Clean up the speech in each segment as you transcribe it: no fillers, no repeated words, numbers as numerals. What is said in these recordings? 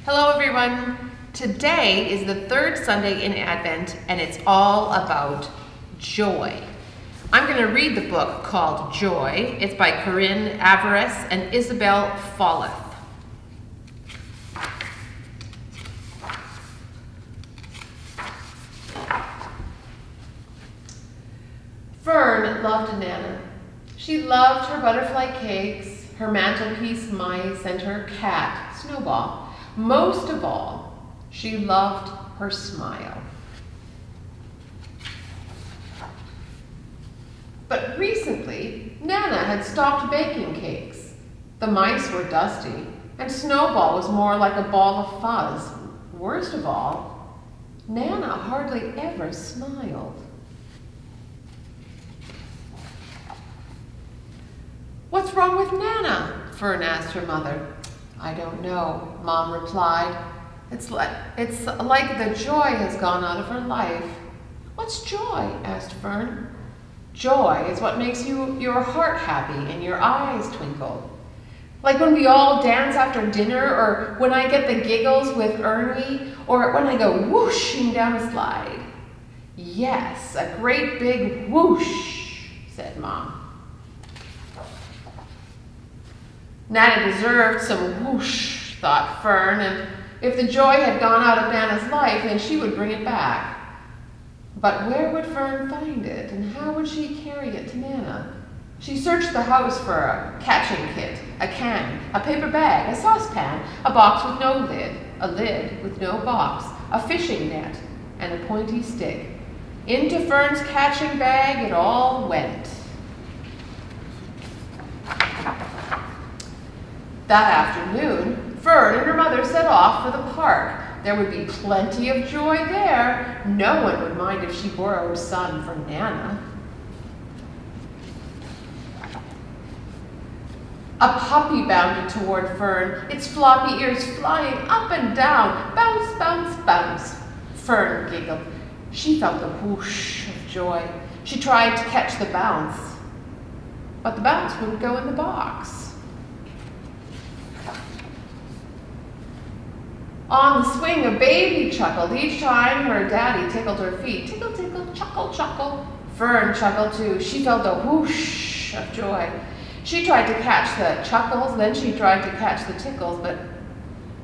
Hello everyone. Today is the third Sunday in Advent and it's all about joy. I'm going to read the book called Joy. It's by Corinne Alvarez and Isabel Folleth. Fern loved Nana. She loved her butterfly cakes, her mantelpiece mice, and her cat, Snowball. Most of all, she loved her smile. But recently, Nana had stopped baking cakes. The mice were dusty, and Snowball was more like a ball of fuzz. Worst of all, Nana hardly ever smiled. "What's wrong with Nana?" Fern asked her mother. "I don't know," Mom replied. It's like the joy has gone out of her life." "What's joy?" asked Fern. "Joy is what makes your heart happy and your eyes twinkle. Like when we all dance after dinner, or when I get the giggles with Ernie, or when I go whooshing down a slide." "Yes, a great big whoosh," said Mom. Nana deserved some whoosh, thought Fern, and if the joy had gone out of Nana's life, then she would bring it back. But where would Fern find it, and how would she carry it to Nana? She searched the house for a catching kit, a can, a paper bag, a saucepan, a box with no lid, a lid with no box, a fishing net, and a pointy stick. Into Fern's catching bag it all went. That afternoon, Fern and her mother set off for the park. There would be plenty of joy there. No one would mind if she borrowed some from Nana. A puppy bounded toward Fern, its floppy ears flying up and down. Bounce, bounce, bounce. Fern giggled. She felt the whoosh of joy. She tried to catch the bounce, but the bounce wouldn't go in the box. On the swing, a baby chuckled each time her daddy tickled her feet. Tickle, tickle, chuckle, chuckle. Fern chuckled too. She felt a whoosh of joy. She tried to catch the chuckles, then she tried to catch the tickles, but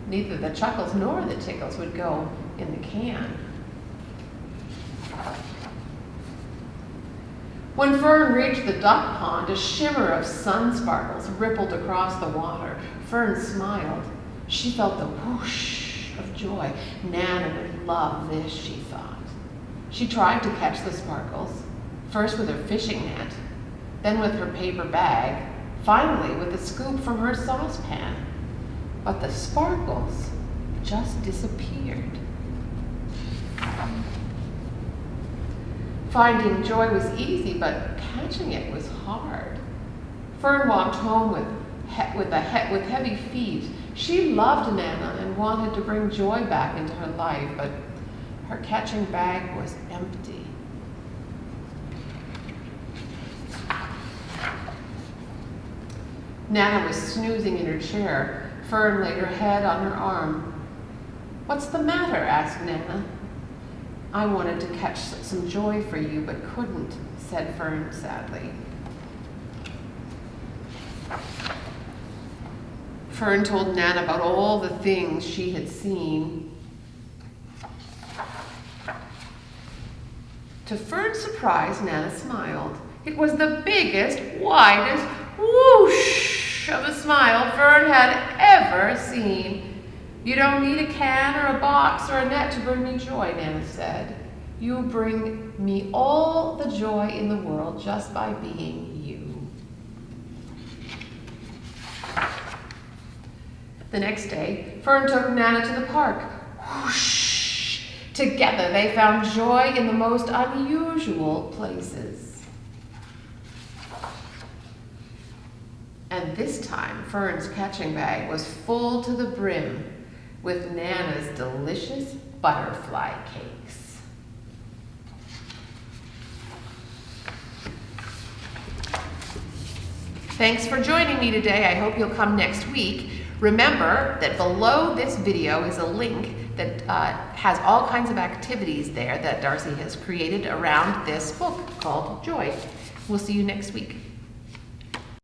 neither the chuckles nor the tickles would go in the can. When Fern reached the duck pond, a shimmer of sun sparkles rippled across the water. Fern smiled. She felt the whoosh of joy. Nana would love this, she thought. She tried to catch the sparkles, first with her fishing net, then with her paper bag, finally with a scoop from her saucepan. But the sparkles just disappeared. Finding joy was easy, but catching it was hard. Fern walked home with heavy feet. She loved Nana and wanted to bring joy back into her life, but her catching bag was empty. Nana was snoozing in her chair. Fern laid her head on her arm. "What's the matter?" asked Nana. "I wanted to catch some joy for you, but couldn't," said Fern sadly. Fern told Nana about all the things she had seen. To Fern's surprise, Nana smiled. It was the biggest, widest whoosh of a smile Fern had ever seen. "You don't need a can or a box or a net to bring me joy," Nana said. "You bring me all the joy in the world just by being you." The next day, Fern took Nana to the park. Whoosh! Together they found joy in the most unusual places. And this time, Fern's catching bag was full to the brim with Nana's delicious butterfly cakes. Thanks for joining me today. I hope you'll come next week. Remember that below this video is a link that has all kinds of activities there that Darcy has created around this book called Joy. We'll see you next week.